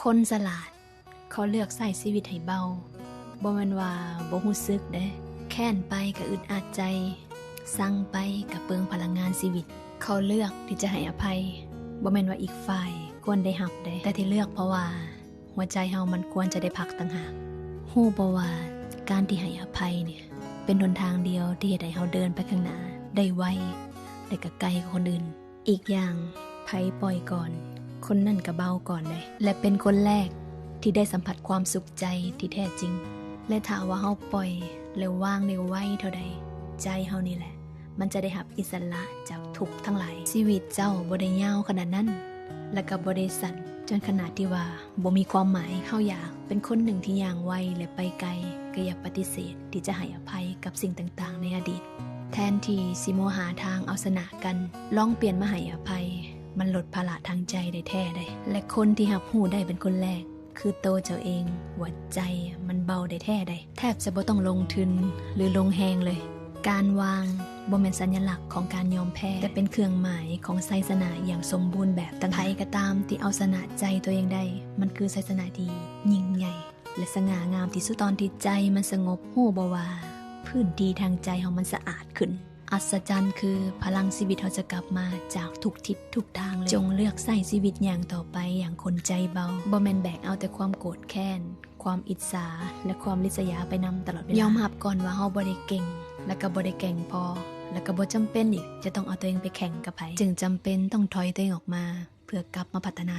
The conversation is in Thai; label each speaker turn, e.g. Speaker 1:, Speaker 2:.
Speaker 1: คนฉลาดเขาเลือกใช้ชีวิตให้เบาบ่แม่นว่าบ่รู้สึกเด้แค้นไปก็อึดอัดใจสั่งไปก็เปลืองพลังงานชีวิตเขาเลือกที่จะให้อภัยบ่แม่นว่าอีกฝ่ายควรได้รับเด้แต่ที่เลือกเพราะว่าหัวใจเฮามันควรจะได้พักต่างหากฮู้บ่ว่าการที่ให้อภัยเนี่ยเป็นหนทางเดียวที่เฮ็ดให้เฮาเดินไปข้างหน้าได้ไวและก็ไกลกว่าคนอื่นอีกอย่างไผปล่อยก่อนคนนั่นก็เบาก่อนเลยและเป็นคนแรกที่ได้สัมผัสความสุขใจที่แท้จริงและถ้าว่าเฮาปล่อยแล้ววางเร็วไวเท่าใดใจเฮานี่แหละมันจะได้รับอิสระจากทุกข์ทั้งหลายชีวิตเจ้าบ่ได้ยาวขนาดนั้นและก็บ่ได้สั้นจนขนาดที่ว่าบ่มีความหมายเฮาอยากเป็นคนหนึ่งที่ย่างไวและไปไกลก็อย่าปฏิเสธที่จะให้อภัยกับสิ่งต่างๆในอดีตแทนที่สิโมหาทางเอาชนะกันลองเปลี่ยนมาให้อภัยมันลดภาระทางใจได้แท้ได้และคนที่รับรู้ได้เป็นคนแรกคือโตเจ้าเองหัวใจมันเบาได้แท้ได้แทบจะบ่ต้องลงทุนหรือลงแฮงเลยการวางบ่แม่นสัญลักษณ์ของการยอมแพ้แต่เป็นเครื่องหมายของชัยชนะอย่างสมบูรณ์แบบตั้งใครก็ตามที่เอาชนะใจตัวเองได้มันคือชัยชนะที่ยิ่งใหญ่และสง่างามที่สุดตอนที่ใจมันสงบฮู้บ่ว่าพื้นที่ทางใจของมันสะอาดขึ้นอัศจรรย์คือพลังชีวิตเราจะกลับมาจากทุกทิศทุกทางเลยจงเลือกใช้ชีวิตอย่างต่อไปอย่างคนใจเบาบ่แม่นแบกเอาแต่ความโกรธแค้นความอิจฉาและความริษยาไปนำตลอดเวลายอมรับก่อนว่าเฮาบ่ได้เก่งและก็บ่ได้เก่งพอและก็บ่จำเป็นอีกจะต้องเอาตัวเองไปแข่งกับไผจึงจำเป็นต้องถอยตัวเองออกมาเพื่อกลับมาพัฒนา